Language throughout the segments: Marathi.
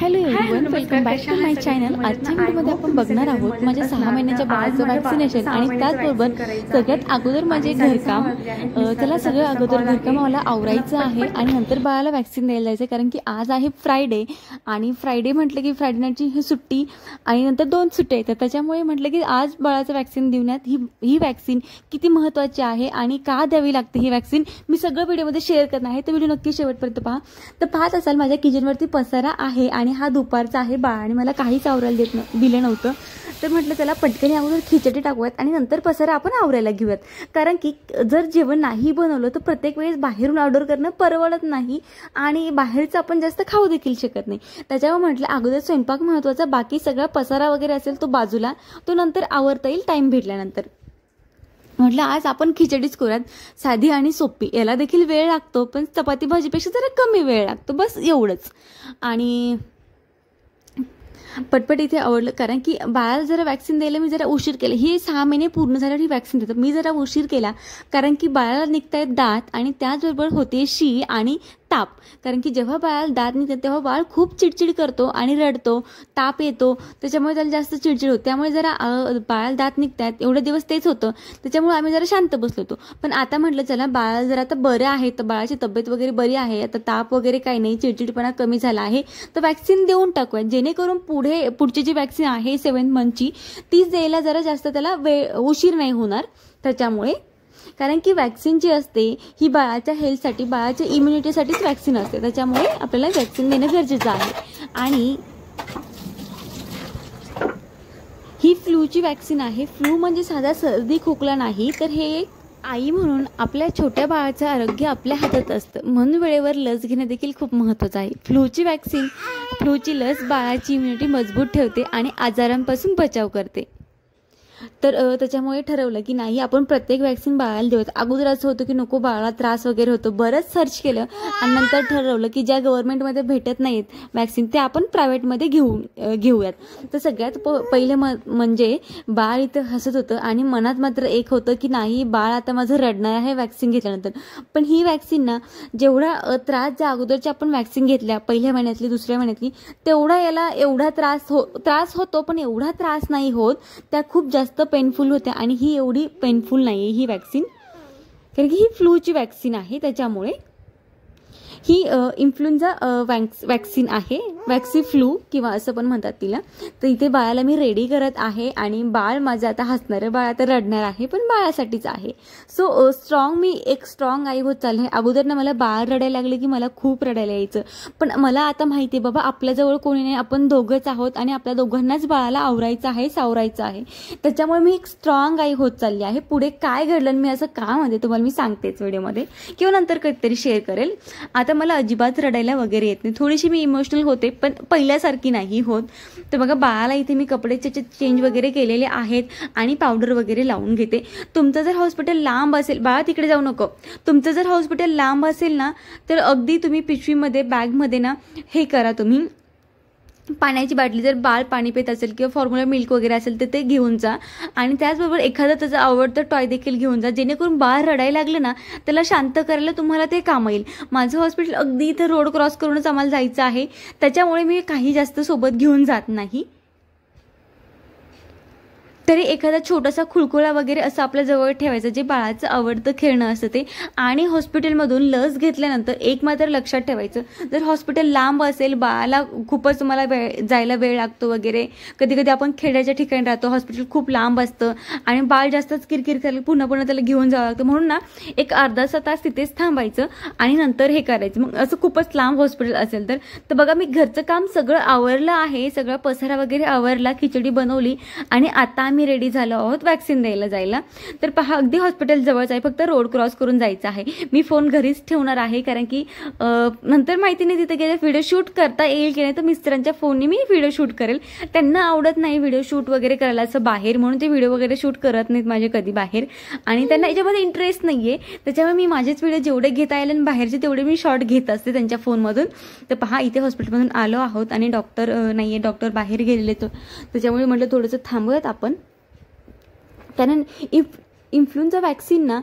Hello everyone, welcome back to my channel. आजच्या व्हिडिओमध्ये आपण बघणार आहोत माझ्या 6 महिन्याच्या बाळाचं वॅक्सिनेशन आणि त्याचबरोबर सगळ्यात अगोदर माझे घरकाम। त्याला सगळं अगोदर घरकाम मला आवरायचं आहे आणि नंतर बाळाला वॅक्सिन द्यायला जायचं, कारण की आज आहे फ्रायडे आणि फ्रायडे म्हटलं की फ्रायडे नाईटची सुट्टी आणि नंतर 2 सुट्ट्या येतात। त्याच्यामुळे म्हटलं की आज बाळाचं वॅक्सिन देण्यात ही वॅक्सिन किती महत्त्वाची आहे आणि का द्यावी लागते ही वॅक्सिन मी सगळं व्हिडिओमध्ये शेअर करणार आहे, तर व्हिडिओ नक्की शेवटपर्यंत पहा। तर पाहत असाल माझ्या किचनवरती पसारा आहे आणि हा दुपारचा आहे। बाळाने मला काहीच आवरायला दिलं नव्हतं, तर म्हटलं चला पटकन अगोदर खिचडी टाकूयात आणि नंतर पसारा आपण आवरायला घेऊयात, कारण की जर जेवण नाही बनवलं तर प्रत्येक वेळेस बाहेरून ऑर्डर करणं परवडत नाही आणि बाहेरचं आपण जास्त खाऊ देखील शकत नाही। त्याच्यामुळे म्हटलं अगोदर स्वयंपाक महत्त्वाचा, बाकी सगळा पसारा वगैरे असेल तो बाजूला, तो नंतर आवरता येईल टाइम भेटल्यानंतर। म्हटलं आज आपण खिचडीच करूयात, साधी आणि सोपी। याला देखील वेळ लागतो पण चपाती भाजीपेक्षा जरा कमी वेळ लागतो, बस एवढंच। आणि पटपट इथे आवडलं, कारण की बाळाला जरा वॅक्सिन द्यायला मी जरा उशीर केला। ही 6 महिने पूर्ण झाल्यावर ही वॅक्सिन देतात, मी जरा उशीर केला कारण की बाळाला निघतायत दात आणि त्याचबरोबर होते शी आणि ताप। कारण की जेव्हा बाळाला दात निघतात तेव्हा बाळ खूप चिडचिड करतो आणि रडतो, ताप येतो, त्याच्यामुळे त्याला जास्त चिडचिड होते। त्यामुळे जरा बाळाला दात निघतात एवढे दिवस तेच होतं, त्याच्यामुळे आम्ही जरा शांत बसलो होतो। पण आता म्हटलं चला बाळाला जरा आता बरं आहे, तर बाळाची तब्येत वगैरे बरी आहे, आता ताप वगैरे काही नाही, चिडचिडपणा कमी झाला आहे, तर वॅक्सिन देऊन टाकूया, जेणेकरून पुढची जी वॅक्सिन आहे 7 मंथची तीच द्यायला जरा जास्त त्याला उशीर नाही होणार। त्याच्यामुळे कारण की वॅक्सिन जी असते ही बाळाच्या हेल्थसाठी, बाळाच्या इम्युनिटीसाठीच वॅक्सिन असते, त्याच्यामुळे आपल्याला वॅक्सिन देणं गरजेचं आहे। आणि ही फ्लूची वॅक्सिन आहे। फ्लू म्हणजे साधा सर्दी खोकला नाही, तर हे आई म्हणून आपल्या छोट्या बाळाचं आरोग्य आपल्या हातात असतं, म्हणून वेळेवर लस घेणं देखील खूप महत्त्वाचं आहे। फ्लूची लस बाळाची इम्युनिटी मजबूत ठेवते आणि आजारांपासून बचाव करते। तर त्याच्यामुळे ठरवलं की नाही आपण प्रत्येक वॅक्सिन बाळाला देऊयात। अगोदर असं होतं की नको बाळाला त्रास वगैरे होतो, बरंच सर्च केलं आणि नंतर ठरवलं की ज्या गव्हर्नमेंटमध्ये भेटत नाहीत वॅक्सिन ते आपण प्रायव्हेटमध्ये घेऊयात। तर सगळ्यात पहिले म्हणजे बाळ इथं हसत होतं आणि मनात मात्र एक होतं की नाही बाळ आता माझं रडणार आहे वॅक्सिन घेतल्यानंतर। पण ही वॅक्सिन ना जेवढा त्रास ज्या अगोदरची आपण वॅक्सिन घेतल्या पहिल्या महिन्यातली दुसऱ्या महिन्यातली तेवढा याला एवढा त्रास होतो, पण एवढा त्रास नाही होत, त्या खूप जास्त पेनफुल होत्या आणि ही एवढी पेनफुल नाहीये ही वॅक्सिन, कारण की ही फ्लूची वॅक्सिन आहे। त्याच्यामुळे ही इन्फ्लुएन्झा वॅक्सिन आहे, वॅक्सी फ्लू किंवा असं पण म्हणतात तिला। तर इथे बाळाला मी रेडी करत आहे आणि बाळ माझं आता हसणार आहे, बाळ आता रडणार आहे, पण बाळासाठीच आहे। सो मी एक स्ट्रॉंग आई होत चालले। अगोदर ना मला बाळ रडायला लागले की मला खूप रडायला यायचं, पण मला आता माहिती आहे बाबा आपल्याजवळ कोणी नाही, आपण दोघंच आहोत आणि आपल्या दोघांनाच बाळाला आवरायचं आहे, सावरायचं आहे। त्याच्यामुळे मी एक स्ट्रॉंग आई होत चालली आहे। पुढे काय घडलं मी असं का म्हणते तुम्हाला मी सांगतेच व्हिडिओमध्ये किंवा नंतर कधीतरी शेअर करेल। आता मला अजिबात रडायला वगैरे येत नाही, थोडीशी मी इमोशनल होते पण पहिल्यासारखी नाही होत। तर बघा बाळाला इथे मी कपडे चेंज वगैरे केलेले आहेत आणि पावडर वगैरे लावून घेते। तुमचं जर हॉस्पिटल लांब असेल, बाळा तिकडे जाऊ नको, तुमचं जर हॉस्पिटल लांब असेल ना तर अगदी तुम्ही पिशवीमध्ये बॅगमध्ये ना हे करा, तुम्ही पाण्याची बाटली, जर बाळ पाणी पित असेल किंवा फॉर्म्युला मिल्क वगैरे असेल तर ते घेऊन जा आणि त्याचबरोबर एखादं त्याचं आवडतं टॉय देखील घेऊन जा, जेणेकरून बाळ रडायला लागलं ना त्याला शांत करायला तुम्हाला ते काम येईल। माझं हॉस्पिटल अगदी इथं रोड क्रॉस करूनच आम्हाला जायचं आहे, त्याच्यामुळे मी काही जास्त सोबत घेऊन जात नाही। तरी एखादा छोटासा खुळखुळा वगैरे असं आपल्या जवळ ठेवायचं, जे बाळाचं आवडतं खेळणं असतं ते। आणि हॉस्पिटलमधून लस घेतल्यानंतर एक मात्र लक्षात ठेवायचं, जर हॉस्पिटल लांब असेल, बाळाला खूपच तुम्हाला जायला वेळ लागतो वगैरे, कधी कधी आपण खेड्याच्या ठिकाणी राहतो, हॉस्पिटल खूप लांब असतं आणि बाळ जास्तच किरकिर करायला पुन्हा त्याला घेऊन जावं लागतं, म्हणून ना एक अर्धा तास तिथेच थांबायचं आणि नंतर हे करायचं। मग असं खूपच लांब हॉस्पिटल असेल तर बघा मी घरचं काम सगळं आवरलं आहे, सगळा पसारा वगैरे आवरला, खिचडी बनवली आणि आता आम्ही रेडी झालो आहोत वॅक्सिन द्यायला जायला। तर पहा अगदी हॉस्पिटल जवळच आहे, फक्त रोड क्रॉस करून जायचं आहे। मी फोन घरीच ठेवणार आहे, कारण की नंतर माहिती नाही तिथे गेले व्हिडिओ शूट करता येईल की नाही, तर मिस्टरांच्या फोनने मी व्हिडिओ शूट करेल। त्यांना आवडत नाही व्हिडिओ शूट वगैरे करायला असं बाहेर, म्हणून ते व्हिडिओ वगैरे शूट करत नाहीत माझे कधी बाहेर आणि त्यांना याच्यामध्ये इंटरेस्ट नाहीये, त्याच्यामुळे मी माझेच व्हिडिओ जेवढे घेता येईल आणि बाहेरचे तेवढे मी शॉर्ट घेत असते त्यांच्या फोनमधून। तर पहा इथे हॉस्पिटलमधून आलो आहोत आणि डॉक्टर नाहीये, डॉक्टर बाहेर गेलेले, त्याच्यामुळे म्हटलं थोडंसं थांबूयात आपण, कारण इन्फ्लुएन्झा वॅक्सिन ना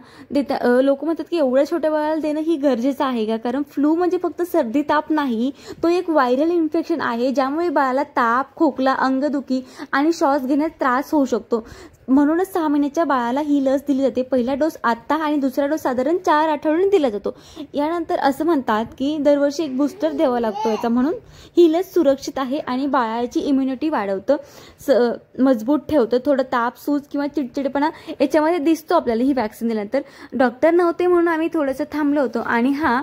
लोक म्हणतात की एवढ्या छोट्या बाळाला देणं ही गरजेचं आहे का, कारण फ्लू म्हणजे फक्त सर्दी ताप नाही, तो एक व्हायरल इन्फेक्शन आहे ज्यामुळे बाळाला ताप, खोकला, अंगदुखी आणि श्वास घेण्यात त्रास होऊ शकतो. म्हणूनच 6 महिन्याच्या बाळाला ही लस दिली जाते. पहिला डोस आत्ता आणि दुसरा डोस साधारण 4 आठवड्यांनी दिला जातो. यानंतर असं म्हणतात की दरवर्षी एक बूस्टर द्यावा लागतो याचा, म्हणून ही लस सुरक्षित आहे आणि बाळाची इम्युनिटी वाढवतं, मजबूत ठेवतं. थोडं ताप, सूज किंवा चिडचिडपणा याच्यामध्ये दिसतो आपल्याला ही वॅक्सिन दिल्यानंतर. डॉक्टर नव्हते म्हणून आम्ही थोडंसं थांबलो होतो. आणि हां,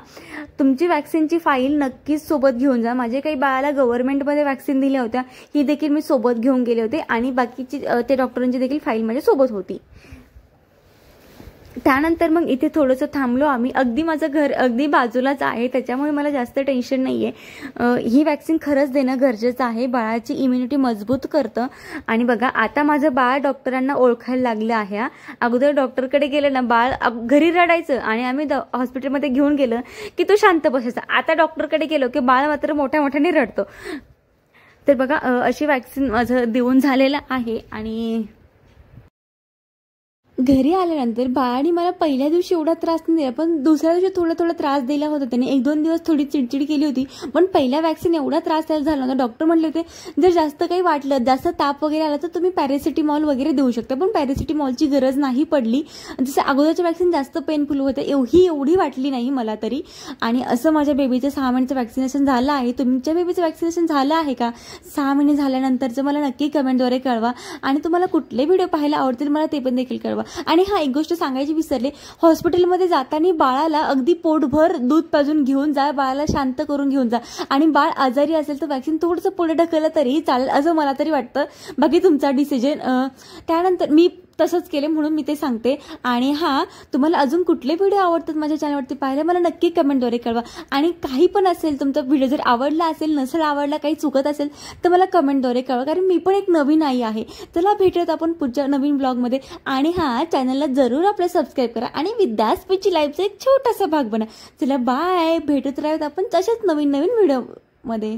तुमची वॅक्सिनची फाईल नक्कीच सोबत घेऊन जा. माझे काही बाळाला गव्हर्नमेंटमध्ये वॅक्सिन दिल्या होत्या, ही देखील मी सोबत घेऊन गेले होते आणि बाकीची ते डॉक्टरांची देखील फाईल माझ्या सोबत होती. त्यानंतर मग इथे थोडंसं थांबलो आम्ही. अगदी माझं घर अगदी बाजूलाच आहे, त्याच्यामुळे मला जास्त टेन्शन नाही आहे. ही वॅक्सिन खरंच देणं गरजेचं आहे, बाळाची इम्युनिटी मजबूत करतं. आणि बघा, आता माझं बाळ डॉक्टरांना ओळखायला लागलं आहे. अगोदर डॉक्टरकडे गेलं ना बाळ घरी रडायचं आणि आम्ही हॉस्पिटलमध्ये घेऊन गेलं की तो शांत बसायचा. आता डॉक्टरकडे गेलो की बाळ मात्र मोठ्या मोठ्याने रडतो. तर बघा, अशी वॅक्सिन माझं देऊन झालेलं आहे. आणि घरी आल्यानंतर बाळाने मला पहिल्या दिवशी एवढा त्रास नाही दिला, पण दुसऱ्या दिवशी थोडा त्रास दिला होता. त्याने 1-2 दिवस थोडी चिडचिड केली होती, पण पहिल्या वॅक्सिन एवढा त्रास त्याला झाला होता. डॉक्टर म्हटले होते जर जास्त काही वाटलं, जास्त ताप वगैरे आला तर तुम्ही पॅरासिटामॉल वगैरे देऊ शकता, पण पॅरासिटामॉलची गरज नाही पडली. जसं अगोदरच्या वॅक्सिन जास्त पेनफुल होते, एवढी वाटली नाही मला तरी. आणि असं माझ्या बेबीचं 6 महिन्याचं वॅक्सिनेशन झालं आहे. तुमच्या बेबीचं वॅक्सिनेशन झालं आहे का? 6 महिने झाल्यानंतरचं मला नक्की कमेंटद्वारे कळवा. आणि तुम्हाला कुठले व्हिडिओ पाहायला आवडतील मला ते पण देखील कळवा. आणि हा, एक गोष्ट सांगायची विसरले, हॉस्पिटलमध्ये जाताना बाळाला अगदी पोटभर दूध पाजून घेऊन जा, बाळाला शांत करून घेऊन जा. आणि बाळ आजारी असेल तर वॅक्सिन थोडंसं पुढे ढकललं तरी चालेल असं मला तरी वाटतं. बाकी तुमचा डिसिजन. त्यानंतर मी तसंच केले म्हणून मी ते सांगते. आणि हां, तुम्हाला अजून कुठले व्हिडिओ आवडतात माझ्या चॅनलवरती पाहायला मला नक्की कमेंटद्वारे कळवा. आणि काही पण असेल, तुमचा व्हिडिओ जर आवडला असेल, नसेल आवडला, काही चुकत असेल तर मला कमेंटद्वारे कळवा, कारण मी पण एक नवीन आई आहे. चला, भेटूयात आपण पुढच्या नवीन ब्लॉगमध्ये. आणि हां, चॅनलला जरूर आपलं सबस्क्राईब करा आणि विद्यास्पीची लाईफचा एक छोटासा भाग बना. चला, बाय. भेटत राहूयात आपण तशाच नवीन व्हिडिओमध्ये.